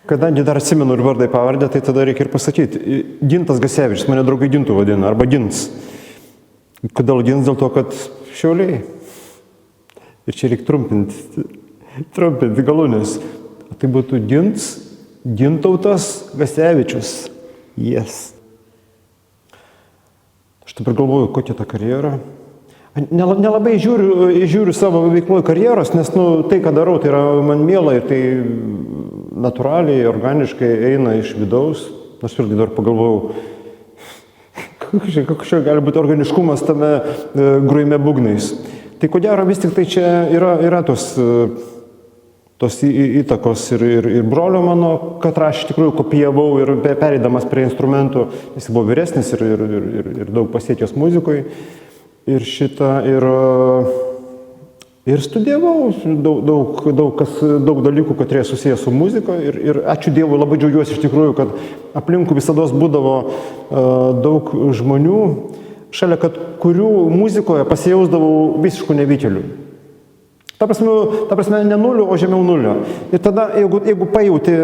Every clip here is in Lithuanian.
Kadangi dar atsimenu ir vardai pavardę, tai tada reikia ir pasakyti. Gintas Gasevičius, mane draugai Gintų vadina, arba Gins. Kodėl Gins? Dėl to, kad Šiauliai. Ir čia reikia trumpinti galūnės. Tai būtų Gintautas Gasevičius. Yes. Aš dabar galvoju, kokia ta karjera. Nelabai žiūriu savo veikloje karjeros, nes tai, ką darau, tai yra man miela ir tai natūraliai, organiškai eina iš vidaus. Aš irgi dar pagalvojau, koks gali būti organiškumas tame grojime būgnais. Tai ko gero vis tik tai čia yra tos įtakos ir brolio mano, kad aš iš tikrųjų kopijavau ir pereidamas prie instrumentų, jis buvo vyresnis ir daug pasiekęs muzikoje. Ir studijavau daug dalykų, kad turėjo susijęs su muzika. Ir ačiū Dievui, labai džiaugiuosi iš tikrųjų, kad aplinkui visados būdavo daug žmonių, šalia kurių muzikoje pasijausdavau visiškų nevykėlių. Ta prasme, ne nulio, o žemiau nulio. Ir tada, jeigu pajauti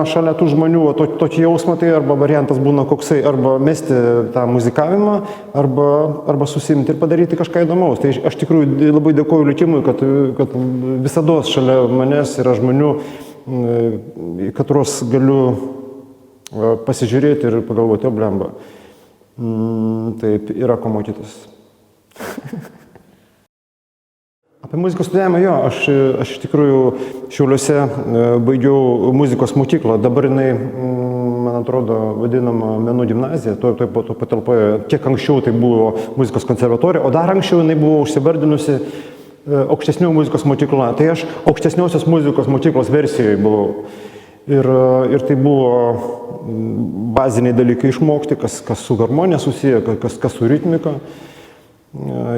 šalia tų žmonių tokį jausmą, tai arba variantas būna koksai, arba mesti tą muzikavimą, arba susimti ir padaryti kažką įdomaus. Tai aš tikrųjų labai dėkoju likimui, kad visados šalia manęs yra žmonių, kuriuos galiu pasižiūrėti ir pagalvoti, o blemba. Taip, yra ko mokytis. Apie muzikos studijavimą, jo, aš iš tikrųjų Šiauliuose baigiau muzikos mokyklą. Dabar jinai, man atrodo, vadinama menų gimnazija, toj patalpoje. Kiek anksčiau tai buvo muzikos konservatorija, o dar anksčiau jinai buvo užsivardinusi aukštesnių muzikos mokykla. Tai aš aukštesniosios muzikos mokyklos versijoje buvau. Ir tai buvo baziniai dalykai išmokti, kas su harmonija susiję, kas su ritmika.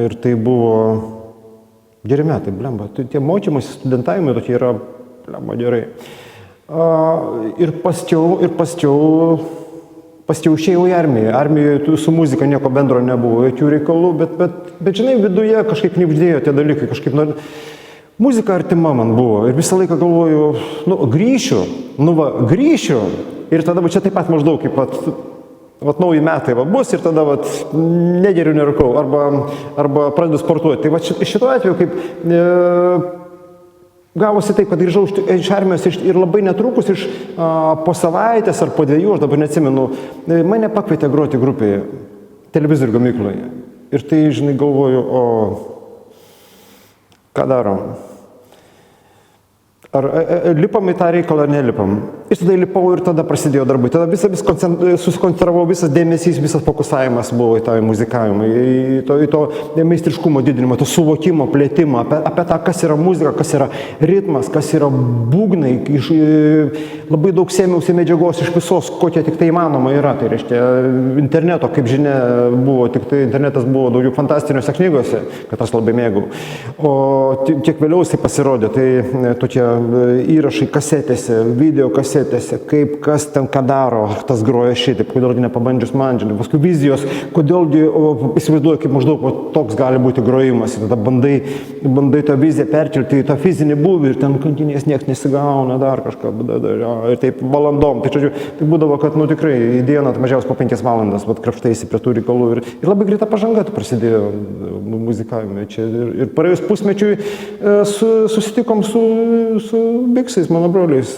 Ir tai buvo geri metai, blemba. Tie mokymas, studentavimai tokie yra, blemba, gerai. Ir paskiau išėjau į armiją. Armijoje su muzika nieko bendro nebuvo, jokių reikalų, bet žinai, viduje kažkaip knibždėjo tie dalykai, kažkaip muzika artima man buvo. Ir visą laiką galvoju, grįšiu. Ir tada čia taip pat maždaug kaip nauji metai bus ir tada negeriu, nerūkau arba pradedu sportuoti. Tai šituo atveju kaip gavosi taip, kad grįžau iš armijos ir labai netrukus po savaitės ar po 2, aš dabar neatsimenu, mane pakvietė groti grupėje televizorių gamykloje. Ir tai, žinai, galvoju, ką darom? Ar lipam į tą reikalą ar nelipam. Ir tada lipau ir tada prasidėjo darbai. Tada susikoncentravo visas dėmesys, visas fokusavimas buvo į tą muzikavimą, į to meistriškumo didinimą, to suvokimo, plėtimą, apie tą, kas yra muzika, kas yra ritmas, kas yra būgnai. Labai daug sėmiausi medžiagos iš visos, kokia tik tai įmanoma yra. Tai reiškia, interneto, kaip žinia, buvo, tik tai internetas buvo daugiau fantastiniuose knygose, kad aš labai mėgau. O kiek vėliau jisai pasirodė, tai tokie įrašai kasetėse, video kasetėse, kaip kas ten ką daro, tas groja šitaip, kodėlgi nepabandžius man, žinai, paskui vizijos, kodėlgi įsivaizduoju, kaip maždaug toks gali būti grojimas, ir tada bandai tą viziją perkelti į tą fizinį būvį ir ten kankinės niekas nesigauna, dar kažką, ir taip valandom. Tai būdavo, kad tikrai į dieną mažiausiai po 5 valandas krapštaisi prie tų reikalų ir labai greita pažanga prasidėjo muzikavime. Ir praėjus pusmečiui susitikom su biksais, mano broliais.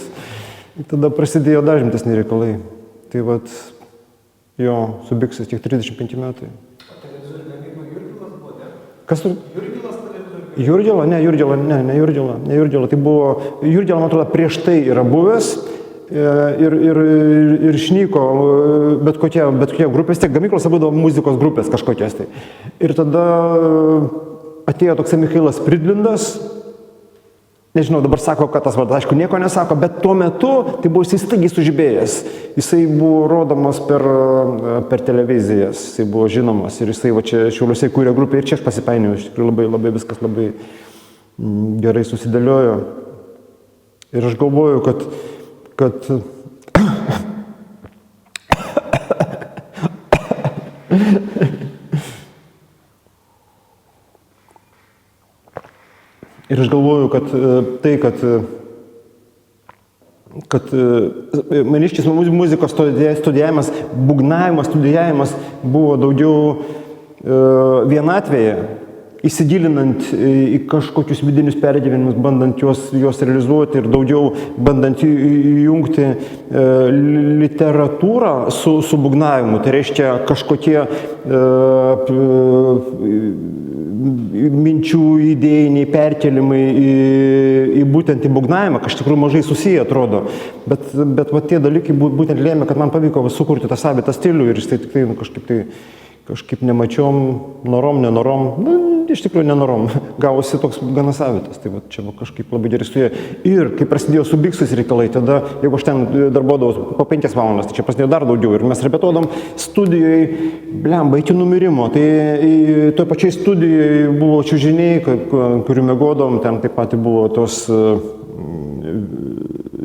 Tada prasidėjo dar rimtesni reikalai. Tai su biksais tiek 35 metai. O televizorių gamyba Jurgilas buvo, ne? Kas tur? Jurgilas televizorių. Ne Jurgila. Tai buvo, Jurgila, man atrodo, prieš tai yra buvęs ir šnyko bet kokie grupės, tiek gamyklose būdavo muzikos grupės kažkokias tai. Ir tada atėjo toksai Michailas Pridlindas. Nežinau, dabar sako, kad tas vardas, aišku, nieko nesako, bet tuo metu tai buvo jisai staigiai sužibėjęs. Jisai buvo rodomas per televizijas, jisai buvo žinomas ir jisai čia Šiauliuose kūrė grupę ir čia aš pasipainiau, iš tikrųjų labai viskas labai gerai susidėliojo. Ir aš galvoju, kad Ir aš galvoju, kad kad maniškis muzikos studijavimas, būgnavimas, studijavimas buvo daugiau vienatvėje, įsigilinant į kažkokius vidinius pergyvenimus, bandant juos realizuoti ir daugiau bandant įjungti literatūrą su būgnavimu. Tai reiškia kažkokie minčių idėjiniai perkelimai į būtent į būgnavimą, kas iš tikrųjų mažai susiję atrodo. Bet va tie dalykai būtent lėmė, kad man pavyko sukurti tą savitą stilių ir jis tai tikrai kažkaip nemačiom, norom, nenorom, iš tikrųjų nenorom, gavosi toks gana savitas, tai va, čia va, kažkaip labai gerai suėjo. Ir kai prasidėjo su biksais reikalai, tada, jeigu aš ten darbuodavau po 5 valandas, tai čia prasidėjo dar daugiau ir mes repetuodam studijoje, blemba, iki numirimo, tai toj pačiai studijoje buvo čiužiniai, kurių mėgodom, ten taip pat buvo tos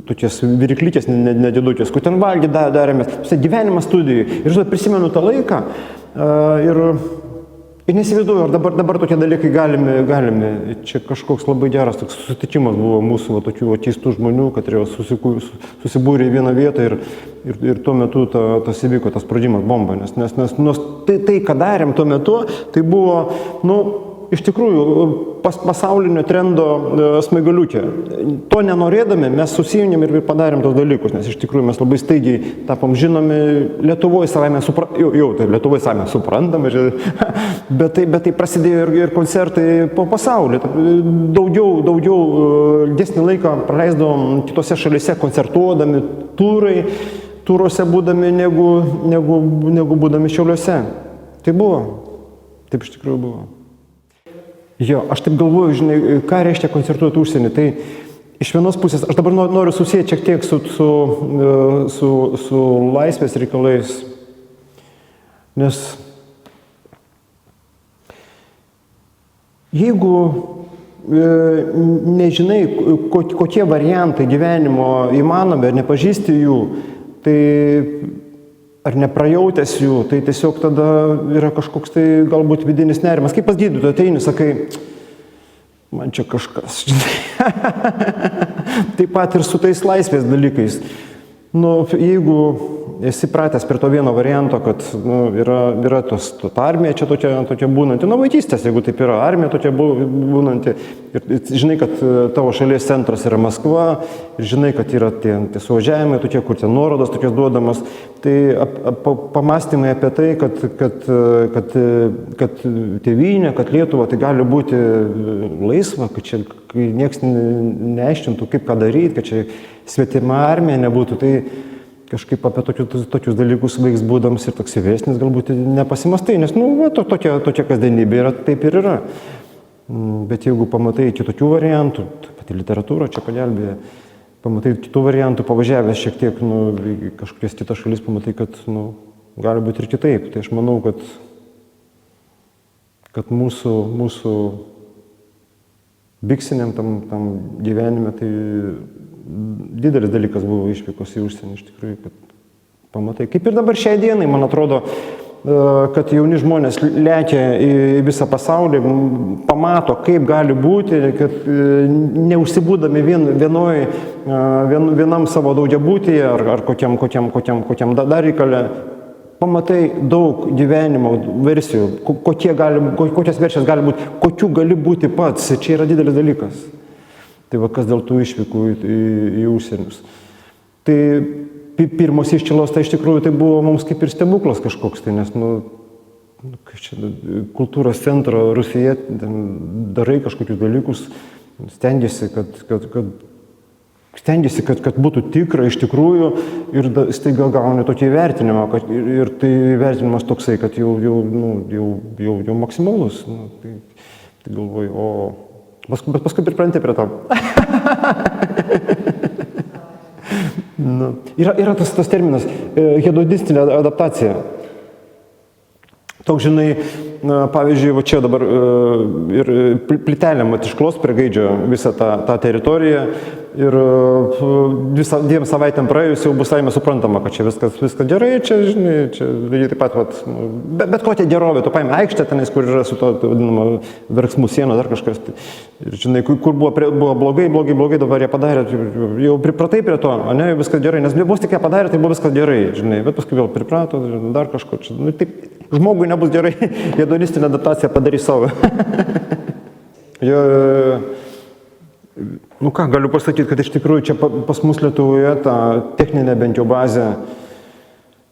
tokias viriklytės nedidukės, kur ten valgį darėmės, gyvenimas studijoje. Ir prisimenu tą laiką ir nesivaizduoju, ar dabar tokie dalykai galime. Čia kažkoks labai geras toks susitikimas buvo mūsų tokių keistų žmonių, kad susibūrė į vieną vietą ir tuo metu tas įvyko, tas sprogimas, bomba. Nes tai, ką darėm tuo metu, tai buvo, iš tikrųjų, pasaulinio trendo smaigaliukė. To nenorėdami mes susijungėm ir padarėm tos dalykus, nes iš tikrųjų mes labai staigiai tapom žinomi Lietuvoje savame suprantame, bet tai prasidėjo ir koncertai po pasaulį. Daugiau didesnį laiką praleisdavom kitose šalyse koncertuodami, turuose būdami negu būdami Šiauliuose. Tai buvo. Taip iš tikrųjų buvo. Jo, aš taip galvoju, žinai, ką reiškia koncertuoti užsienį. Tai iš vienos pusės, aš dabar noriu susijęti šiek tiek su laisvės reikalais, nes jeigu nežinai, kokie variantai gyvenimo įmanomi, ar nepažįsti jų, tai ar neprajautęs jų, tai tiesiog tada yra kažkoks tai galbūt vidinis nerimas. Kaip pas gydytoją ateini, sakai, man čia kažkas, žinai. Taip pat ir su tais laisvės dalykais. Jeigu esi pratęs prie to vieno varianto, kad yra ta armija čia tokia būnanti, vaikystės, jeigu taip yra, armija tokia būnanti, ir žinai, kad tavo šalies centras yra Maskva, ir žinai, kad yra tie suvažiavimai tokie, kur ten nuorodos tokios duodamas, tai pamastymai apie tai, kad tėvynė, kad Lietuva tai gali būti laisva, kad čia nieks neaiškintų, kaip ką daryti, kad čia svetima armija nebūtų, tai kažkaip apie tokius dalykus vaiks būdams ir toks įvesnis galbūt nepasimastai, nes tokia kasdienybė yra, taip ir yra. Bet jeigu pamatai kitokių variantų, pati literatūra čia pagelbėja, pamatai kitų variantų, pavažiavęs šiek tiek į kažkokias kitas šalis, pamatai, kad gali būti ir kitaip. Tai aš manau, kad mūsų biksiniam tam gyvenime tai didelis dalykas buvo išvykos į užsienį, iš tikrųjų, kad pamatai. Kaip ir dabar šiai dienai, man atrodo, kad jauni žmonės lekia į visą pasaulį, pamato, kaip gali būti, kad neužsibūdami vienam savo daugiabutyje ar kokiam dar reikale, pamatai daug gyvenimo versijų, kokios versijos gali būti, kokių gali būti pats. Čia yra didelis dalykas. Tai kas dėl tų išvykų į užsienius. Tai pirmos iščilos, tai iš tikrųjų tai buvo mums kaip ir stebuklas kažkoks, tai nes, kultūros centro Rusija, darai kažkokius dalykus, stengiasi, kad būtų tikra iš tikrųjų ir staiga gauni tokį įvertinimą, ir tai įvertinimas toksai, kad jau maksimalus. Tai galvoju, bet paskui pripranti prie to. Yra tas terminas hedonistinė adaptacija. Toks, žinai, pavyzdžiui, va čia dabar ir plytelėm išklos prie gaidžio visą tą teritoriją Ir 2 savaitėm praėjus jau bus laimė suprantama, kad čia viskas gerai, čia, žinai, čia lygiai taip pat, vat, bet kokia gerovė, tu paimi aikštę tenais, kur yra su to vadinama verksmų siena, dar kažkas. Tai, ir, žinai, kur buvo blogai, dabar jie padarė, jau pripratai prie to, o ne, viskas gerai, nes vos tik jie padarė, tai buvo viskas gerai, žinai, bet paskui vėl priprato, dar kažko, čia, nu, taip, žmogui nebus gerai, hedonistinę adaptaciją padarys savo. Nu ką, galiu pasakyti, kad iš tikrųjų čia pas mus Lietuvoje ta techninė bent jau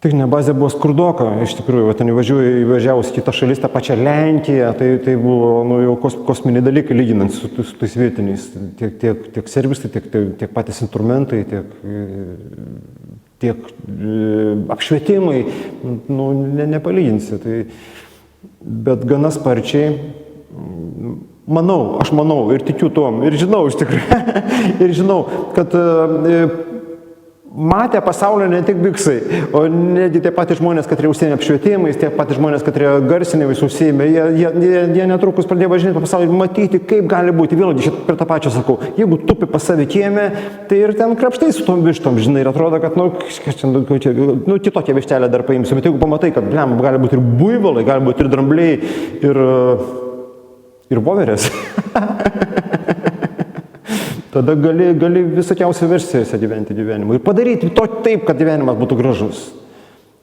techninė bazė buvo skurdoka, iš tikrųjų, va, ten įvažiavus kitą šalis, tą pačią Lenkiją, tai buvo nu, jau kosminiai dalykai lyginant su tais vietiniais, tiek servisai, tiek patys instrumentai, tiek apšvietimai, nu, nepalyginsi, tai, bet gana sparčiai. Aš manau ir tikiu tuom, ir žinau iš tikrųjų, ir žinau, kad matė pasaulio ne tik biksai, o netgi tie patys žmonės, kad jie užsiėmė apšvietimais, tie patys žmonės, kad jie garsinimais užsiėmė, jie netrukus pradėjo važinėti po pasaulį, matyti, kaip gali būti. Vėlgi, šitą prie tą pačią sakau, jeigu tupi pas save kieme, tai ir ten krapštai su tom vištom, žinai, ir atrodo, kad, kitokią vištelę dar paimsiu, bet jeigu pamatai, kad, gali būti ir buivolai, gali būti ir drambliai, ir voverės. Tada gali visokiausią versijose gyventi gyvenimą. Ir padaryti to taip, kad gyvenimas būtų gražus.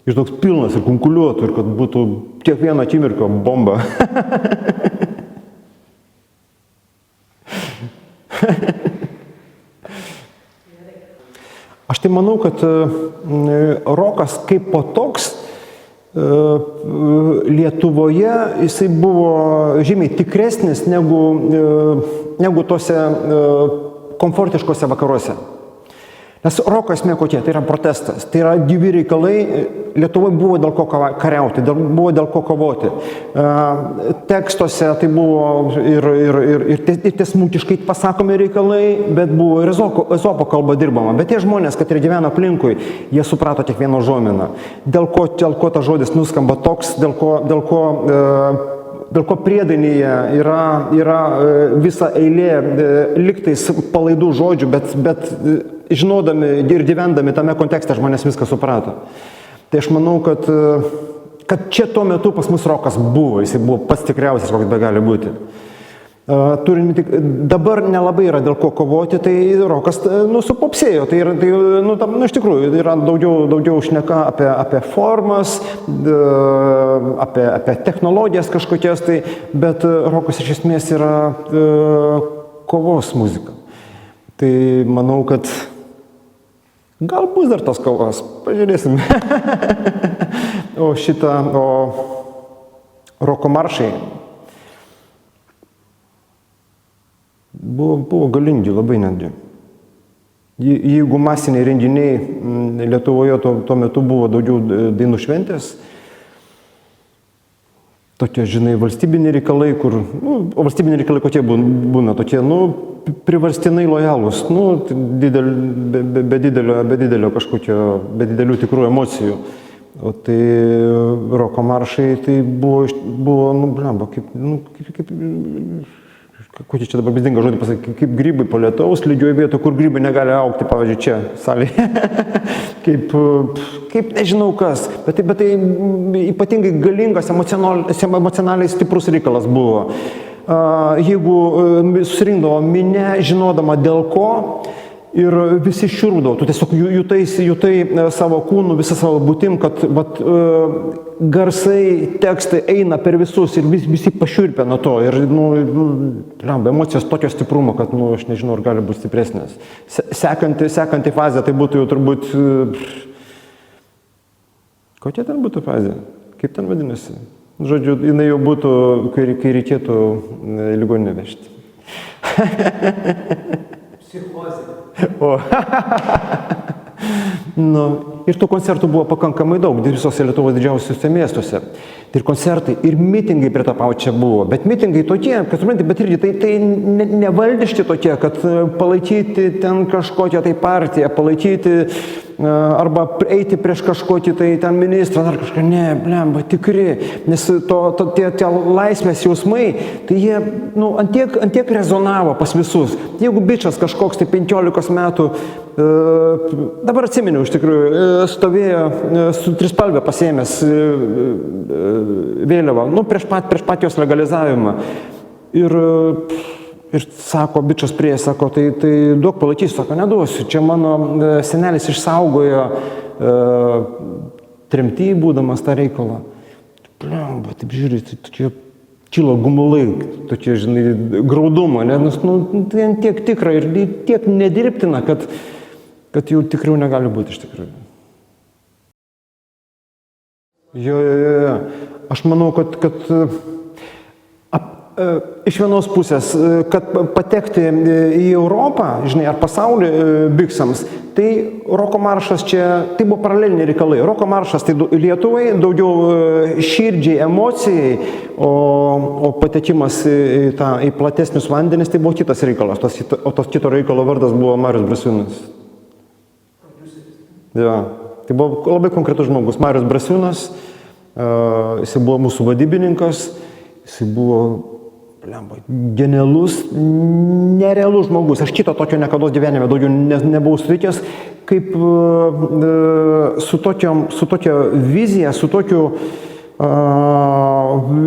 Ir toks pilnas ir kunkuliuotų, ir kad būtų kiekvieną akimirką bomba. Aš tai manau, kad rokas kaip po toks Lietuvoje jisai buvo žymiai tikresnis negu tose komfortiškose vakaruose. Nes roko esmė kokia? Tai yra protestas, tai yra gyvi reikalai, Lietuvoje buvo dėl ko kariauti, buvo dėl ko kovoti. Tekstuose tai buvo ir tiesmukiškai pasakomi reikalai, bet buvo ir ezopo kalba dirbama. Bet tie žmonės, kad ir gyveno aplinkui, jie suprato kiekvieną žominą. Dėl ko tas žodis nuskamba toks, dėl ko priedainyje yra visa eilė liktais palaidų žodžių, bet žinodami ir gyvendami tame kontekste žmonės viską suprato. Tai aš manau, kad čia tuo metu pas mus rokas buvo, jis buvo pats tikriausias, koks be gali būti. Dabar nelabai yra dėl ko kovoti, tai rokas supopsėjo, iš tikrųjų yra daugiau šneka apie formas, apie technologijas kažkokias, bet rokas iš esmės yra kovos muzika. Tai manau, kad gal bus dar tos kovos, pažiūrėsim. O roko maršai buvo galingi labai netgi. Jeigu masiniai renginiai Lietuvoje tuo metu buvo daugiau dainų šventės, tokie, žinai, valstybiniai reikalai, o valstybiniai reikalai kokie būna, tokie, priverstinai lojalūs, be didelių tikrų emocijų. O tai roko maršai, tai buvo kokį čia dabar bizdingą žodį pasakyti, kaip grybai po lietaus, lygioje vietoje, kur grybai negali augti, pavyzdžiui, čia, salėje. kaip nežinau kas, bet tai ypatingai galingas, emocionaliai stiprus reikalas buvo. Jeigu susirinkdavo minia, žinodama dėl ko, ir visi šiurpdavo, tu tiesiog jutai savo kūnų, visą savo būtim, kad garsai, tekstai eina per visus ir visi pašiurpia nuo to. Ir emocijos tokio stiprumo, kad aš nežinau, ar gali būti stipresnės. Sekanti fazė, tai būtų jau turbūt... Kokia ten būtų fazė? Kaip ten vadinasi? Žodžiu, jinai jau būtų, kai reikėtų ligoninę vežti. Psichozė. O. ir tų koncertų buvo pakankamai daug, visose Lietuvos didžiausiuose miestuose. Tai ir koncertai, ir mitingai prie to paučia buvo, bet mitingai tokie, kad suprantate, bet irgi tai nevaldiški tokie, kad palaikyti ten kažkokią tai partiją, palaikyti arba eiti prieš kažkokį tai ten ministrą, ar kažką, ne, blemba, tikri, nes tie laisvės jausmai, tai jie, antiek rezonavo pas visus. Jeigu bičas kažkoks tai 15 metų, dabar atsiminiau, iš tikrųjų, stovėjo su trispalvę pasiėmęs vėliavą, prieš pat jos legalizavimą. Ir sako, bičas prie, sako, tai duok palaikysiu, sako, neduosiu. Čia mano senelis išsaugojo tremty būdamas tą reikalą. Blemba, taip žiūrė, tai tokie kilo gumulai, tokie, žinai, graudumo, nes tai tiek tikra ir tiek nedirbtina, kad jau tikriau negali būti iš tikrųjų. Jo. Aš manau, kad iš vienos pusės, kad patekti į Europą, žinai, ar pasaulį biksams, tai roko maršas čia, tai buvo paraleliniai reikalai. Roko maršas tai Lietuvai daugiau širdžiai, emocijai, o patekimas į platesnius vandenis tai buvo kitas reikalas. O tos kito reikalo vardas buvo Marius Brasiūnas. Ja. Tai buvo labai konkretus žmogus. Marius Brasiūnas, jis buvo mūsų vadybininkas, jis buvo genialus, nerealus žmogus. Aš kito tokio niekada gyvenime daugiau nebuvau sutikęs, kaip su tokia vizija, su tokiu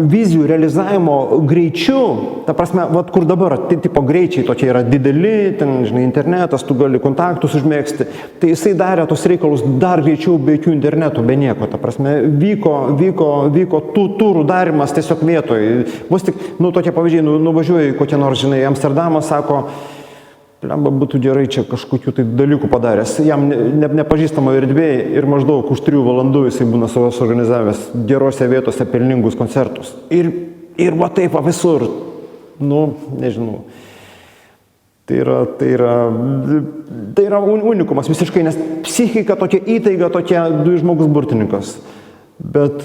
vizijų realizavimo greičiu, ta prasme, kur dabar, tipo greičiai tokie yra dideli, ten, žinai, internetas, tu gali kontaktus užmėgsti, tai jisai darė tos reikalus dar greičiau be jokių internetų, be nieko, ta prasme, vyko tų turų darimas tiesiog vietoj. Vos tik, tokie pavyzdžiai, nuvažiuoju į kokią nors, žinai, Amsterdamą, sako, blemba, būtų gerai čia kažkokių tai dalykų padaręs. Jam nepažįstamo erdvėje ir maždaug už 3 valandų jisai būna savas organizavęs gerose vietose pelningus koncertus. Ir va taip, va visur. Nežinau. Tai yra unikumas visiškai, nes psichika tokia įtaiga, tokia žmogus burtininkas. Bet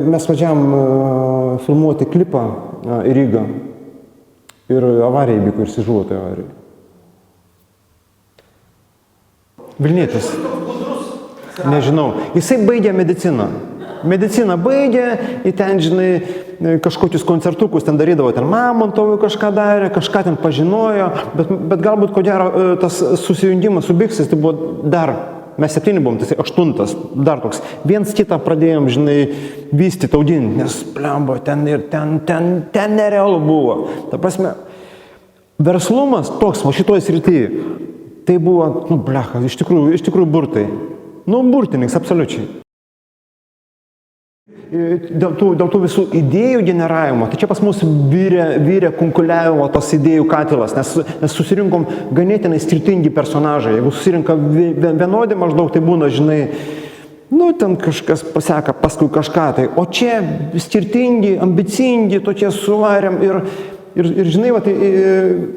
mes važiavam filmuoti klipą į Rygą. Ir avarija įvyko ir žuvo tai avarijai. Vilnietis. Nežinau. Jisai baigė mediciną. Mediciną baigė, į ten, žinai, kažkokius koncertukus ten darydavo, ten Mamontovui kažką darė, kažką ten pažinojo, bet galbūt, ko gero, tas susijungimas su Biksais, tai buvo dar, mes 7 buvom, tai 8, dar toks. Viens kitą pradėjom, žinai, vystyti, auginti, nes, blemba, ten nerealu buvo. Ta prasme, verslumas toks, va šitoj srityje, tai buvo, blecha, iš tikrųjų burtai. Burtininkas, absoliučiai. Dėl tų visų idėjų generavimo, tai čia pas mus vyrė kunkuliavimo tos idėjų katilas, nes susirinkom ganėtinai skirtingi personažai. Jeigu susirinka vienodi maždaug, tai būna, žinai, ten kažkas paseka paskui kažką tai. O čia skirtingi, ambicingi, tokie suvarėm ir žinai, va, tai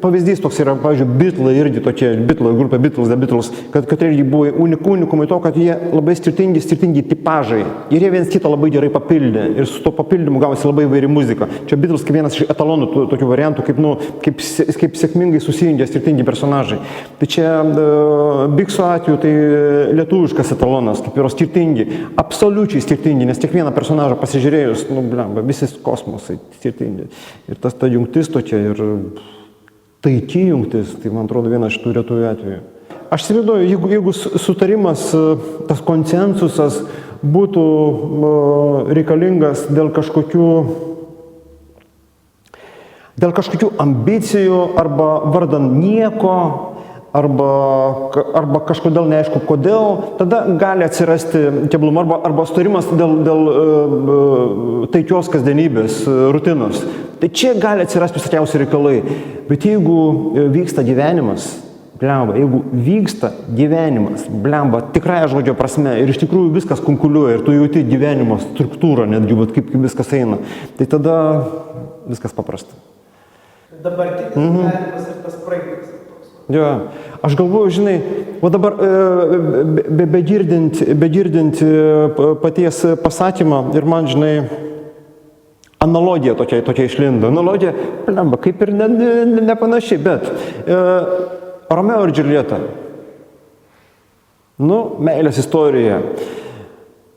pavyzdys toks yra, pavyzdžiui, Beatlai irgi tokie, grupė Beatles, The Beatles, kad irgi buvo unikumai to, kad jie labai skirtingi tipažai ir jie vienas kitą labai gerai papildė ir su to papildymu gavosi labai įvairi muzika. Čia Beatles kaip vienas iš etalonų tokių variantų, kaip sėkmingai susijungia skirtingi personažai. Tai čia Bikso atveju tai lietuviškas etalonas, kaip yra skirtingi, absoliučiai skirtingi, nes kiekvieną personažą pasižiūrėjus, visi kosmosai skirtingi. Ir ta jungtis tokia ir taiki jungtis, tai man atrodo viena iš tų retųjų atvejų. Aš įsivaizduoju, jeigu sutarimas, tas konsensusas būtų reikalingas dėl kažkokių ambicijų arba vardan nieko, arba kažkodėl neaišku kodėl, tada gali atsirasti keblumų arba sutarimas dėl taikios kasdienybės, rutinos. Tai čia gali atsirasti visokiausi reikalai. Bet jeigu vyksta gyvenimas, tikrąja žodžio prasme, ir iš tikrųjų viskas konkuliuoja, ir tu jauti gyvenimo struktūrą, netgi kaip viskas eina, tai tada viskas paprasta. Dabartinis gyvenimas ir tas praeitis toks. Jo. Aš galvoju, žinai, o dabar begirdint paties pasakymą ir man, žinai, analogija tokia išlindo. Analogija, blemba, kaip ir nepanaši, bet Romeo ir Džiuljeta. Nu, meilės istorija.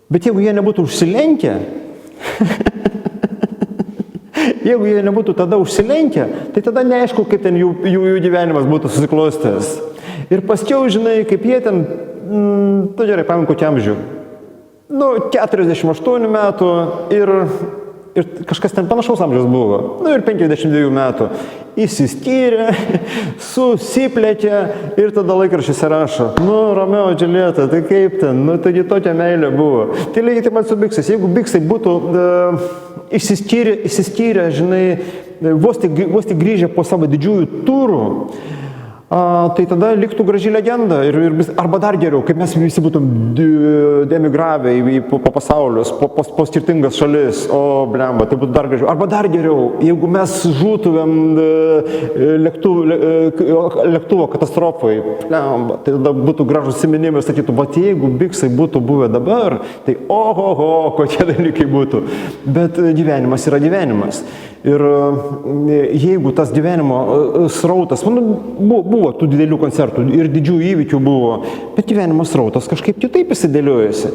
Bet jeigu jie nebūtų užsilenkę, jeigu jie nebūtų tada užsilenkę, tai tada neaišku, kaip ten jų gyvenimas būtų susiklostęs. Ir paskiau, žinai, kaip jie ten, tu gerai, paimk kokį amžių. Nu, 48 metų ir kažkas ten panašaus amžiaus buvo. Nu, ir 52 metų. Įsiskyrė, susiplėtė ir tada laikraščiuose rašo. Nu, Romeo ir Džiuljeta, tai kaip ten, nu, taigi tokia meilė buvo. Tai lygiai taip pat su biksais. Jeigu biksai būtų išsiskyrę, žinai, vos tik grįžę po savo didžiųjų turų, tai tada liktų graži legenda. Arba dar geriau, kaip mes visi būtum emigravę po pasaulius, po skirtingas šalis. O, blemba, tai būtų dar gražiau. Arba dar geriau, jeigu mes žūtumėm lėktuvo katastrofai, blemba, tai tada būtų gražus atsiminimai ir sakytų, va, jeigu biksai būtų buvę dabar, tai ohoho, kokie dalykai būtų. Bet gyvenimas yra gyvenimas. Ir jeigu tas gyvenimo srautas, buvo tų didelių koncertų ir didžių įvykių buvo, bet gyvenimo srautas kažkaip kitaip įsidėliojasi.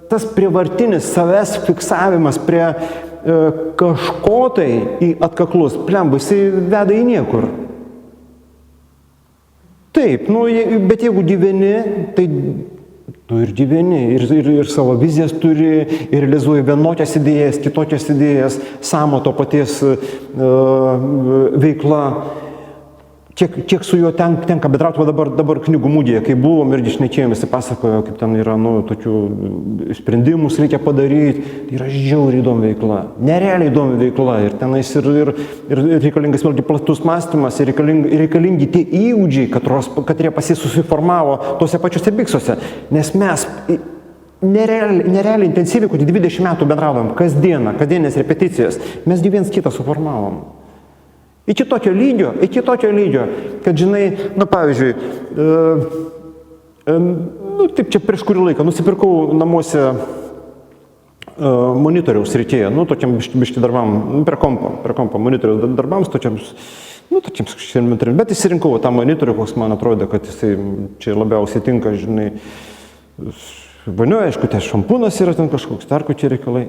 Tas prievartinis savęs fiksavimas prie kažko tai į atkaklus, blemba, jisai veda į niekur. Taip, nu, bet jeigu gyveni, tai tu ir gyveni, ir savo vizijas turi, ir realizuoji vienokias idėjas, kitokias idėjas, samo to paties veikla. Kiek su juo tenka bendrauti, dabar knygų mugėje, kai buvom irgi šnekėjom, jis pasakojo, kaip ten yra, nu, tokių sprendimus reikia padaryti. Tai yra žiauriai įdomi veikla, nerealiai įdomi veikla. Ir tenais ir reikalingas vėlgi platus mąstymas, ir reikalingi tie įgūdžiai, kad jie pas jį susiformavo tose pačiose biksuose. Nes mes nerealiai intensyviai, kad 20 metų bendravom kasdienės repeticijas, mes viens kitą suformavom. Iki tokio lygio, kad, žinai, nu, pavyzdžiui, nu, taip čia prieš kurį laiką nusipirkau namuose monitoriaus srityje, nu, tokiam biški darbam, per kompą monitoriaus darbams, tokiams šermentoriams, bet įsirinkau tą monitorių, koks man atrodė, kad jisai čia labiausiai tinka, žinai, vanioja, aišku, ten šampūnas yra ten kažkoks, dar kokie reikalai.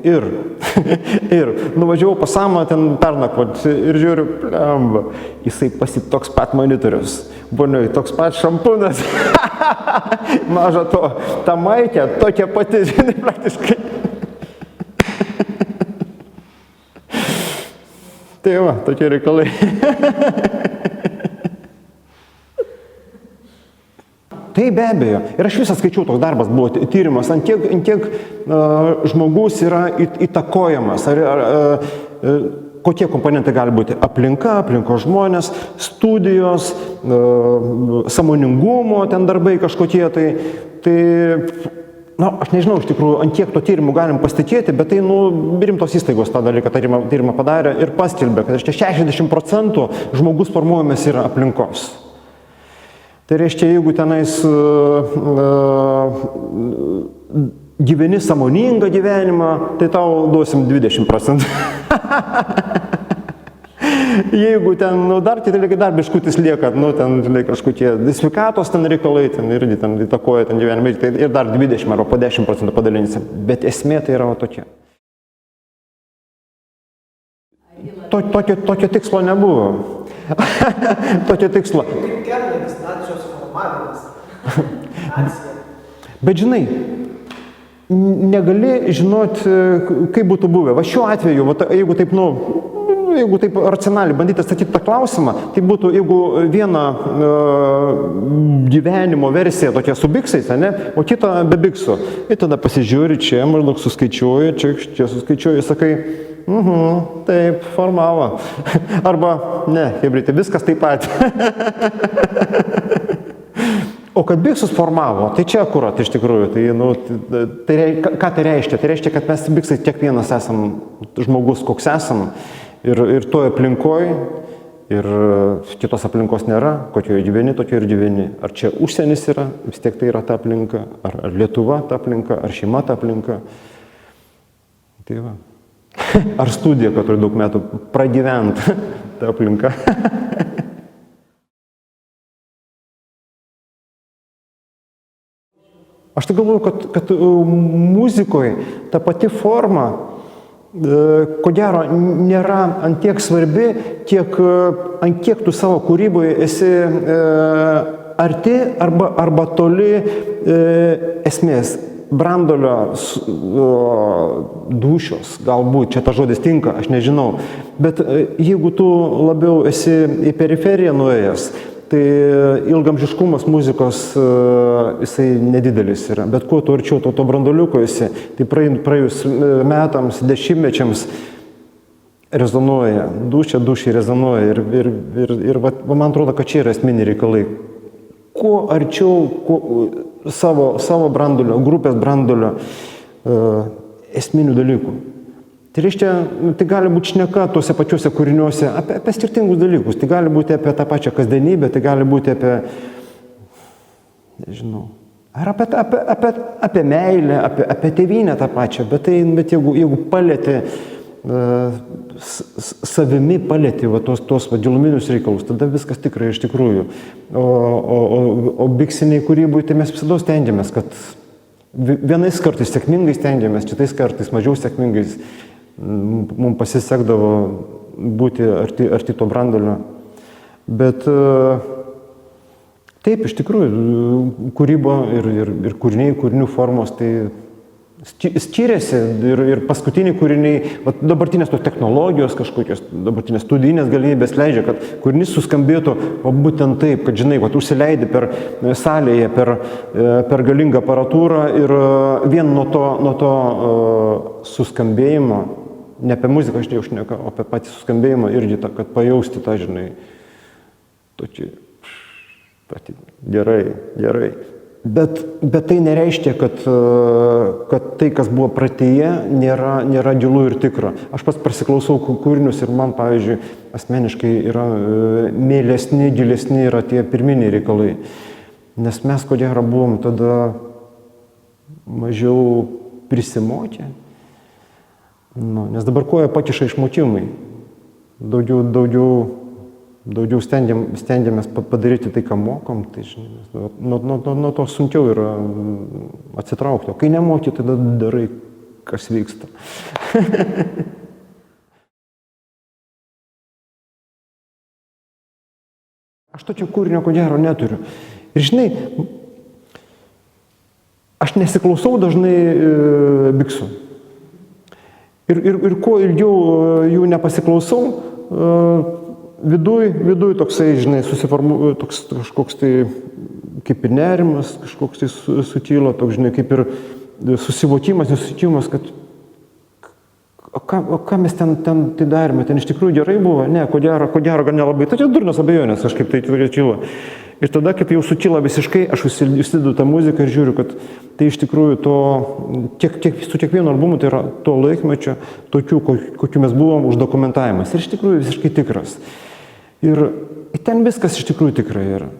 Ir nuvažiavau pas Samą ten pernakvot ir žiūriu, blemba, jisai toks pat monitorius. Vanioja, toks pat šampūnas. Maža to, ta maikė tokia pati, žinai, praktiškai. Tai va, tokie reikalai. Tai be abejo. Ir aš visą skaičiau, toks darbas buvo tyrimas, ant kiek žmogus yra įtakojamas, kokie komponentai gali būti aplinka, aplinkos žmonės, studijos, sąmoningumo ten darbai kažkokie. Tai na, aš nežinau, iš tikrųjų, ant kiek to tyrimų galim pasitikėti, bet tai, nu, rimtos įstaigos tą dalyką tyrimą padarė ir paskelbė, kad 60% žmogus formuojamas yra aplinkos. Tai reiškia, jeigu tenais gyveni sąmoningą gyvenimą, tai tau duosim 20%. Jeigu ten, nu, dar biškutis lieka, nu, ten, žinai, kažkokie sveikatos ten reikalai, ten irgi ten įtakoja ten gyvenimą, tai ir dar 20 arba po 10% padalinsim. Bet esmė tai yra tokia. Tokio tikslo nebuvo. Tokio tikslo. Kaip kernagis nacijos formavimas. Bet žinai, negali žinoti, kaip būtų buvę. Va šiuo atveju, jeigu taip racionaliai bandyti statyti tą klausimą, tai būtų, jeigu viena gyvenimo versija tokia su biksais, ne, o kita be biksų. Ir tada pasižiūri čia, maždaug suskaičiuoji, čia suskaičiuoji, sakai, taip, formavo. Arba, ne, hebrytė, viskas taip pat. O kad biksus formavo, tai čia akurat iš tikrųjų. Ką tai reiškia? Tai reiškia, kad mes biksai kiekvienas esam žmogus, koks esam. Ir toje aplinkoje, ir kitos aplinkos nėra, kokioje gyveni, tokioje ir gyveni. Ar čia užsienis yra, vis tiek tai yra ta aplinka, ar Lietuva ta aplinka, ar šeima ta aplinka. Tai va. Ar studija, kad turi daug metų pragyventi tą aplinką. Aš tai galvoju, kad muzikoje ta pati forma, ko gero, nėra antiek svarbi, ant kiek tu savo kūryboje esi arti arba toli esmės. Brandolio dūšios, galbūt čia ta žodis tinka, aš nežinau, bet jeigu tu labiau esi į periferiją nuėjęs, tai ilgamžiškumas muzikos jisai nedidelis yra, bet kuo tu arčiau to brandoliuko esi, tai praėjus metams, dešimtmečiams rezonuoja, dūšiai rezonuoja ir man atrodo, kad čia yra esminiai reikalai. Kuo arčiau savo brandolio, grupės brandolio esminių dalykų. Tai reiškia, tai gali būti šneka tuose pačiuose kūriniuose apie skirtingus dalykus. Tai gali būti apie tą pačią kasdienybę, tai gali būti apie, nežinau, ar apie meilę, apie tėvynę tą pačią, bet jeigu palieti savimi palieti tos giluminius reikalus, tada viskas tikrai iš tikrųjų. O biksiniai kūrybui tai mes visada stengiamės, kad vienais kartais sėkmingai stengiamės, kitais kartais mažiau sėkmingais. Mums pasisekdavo būti arti to brandolio. Bet taip, iš tikrųjų, kūryba ir kūrinių formos tai skiriasi ir paskutiniai kūriniai, dabartinės tos technologijos kažkokios, dabartinės studijinės galimybės leidžia, kad kūrinys suskambėtų būtent taip, kad žinai, užsileidi per salėje, per galingą aparatūrą ir vien nuo to suskambėjimo, ne apie muziką aš jau šneku, o apie patį suskambėjimą irgi, kad pajausti tą, žinai, tokį gerai. Bet tai nereiškia, kad tai, kas buvo praeityje, nėra gilu ir tikra. Aš pats prasiklausau kūrinius ir man, pavyzdžiui, asmeniškai yra mielesni, gilesni yra tie pirminiai reikalai. Nes mes, ko gero, buvom tada mažiau prisimokę. Nes dabar koja pakiša išmokimai. Daugiau stengiamės padaryti tai, ką mokom, tai žinai, nuo to sunkiau yra atsitraukti. O kai nemoki, tada darai, kas vyksta. Aš tokio kūrinio, ko gero, neturiu. Ir žinai, aš nesiklausau dažnai biksų. Ir kuo ilgiau jų nepasiklausau, Viduj toksai, žinai, susiformuoja toks kažkoks tai kaip ir nerimas, kažkoks tai sutylo, toks, žinai, kaip ir susivokimas, nesusivokimas, kad o ką mes ten tai darėme, ten iš tikrųjų gerai buvo, ne, ko gero gal nelabai, tai durnos abejonės kažkaip tai kyla. Ir tada, kaip jau sutyla visiškai, aš užsidedu tą muziką ir žiūriu, kad tai iš tikrųjų su kiekvienu albumu tai yra to laikmečio, tokių, kokiu mes buvom, uždokumentavimas. Ir iš tikrųjų visiškai tikras. Ir ten viskas iš tikrųjų tikrai yra.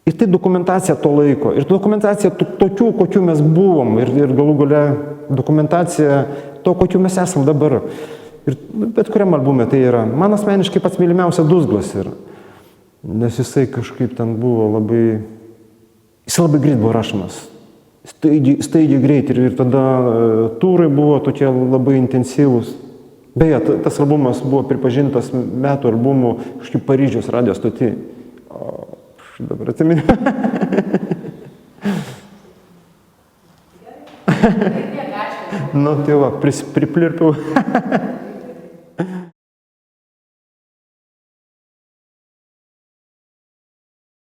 Ir tai dokumentacija to laiko. Ir dokumentacija tokių, kokiu mes buvom. Ir galų gale dokumentacija to, kokiu mes esam dabar. Ir bet kuriam albume tai yra. Man asmeniškai pats mylimiausia Duzglas yra. Nes jisai kažkaip ten buvo jis labai greit buvo rašomas. Staigiai greit. Ir tada turai buvo tokie labai intensyvūs. Beje, tas albumas buvo pripažintas metų albumų kažkaip Paryžiaus radijo stoty. Dabar atsiminiu. Tai va, priplirpiau.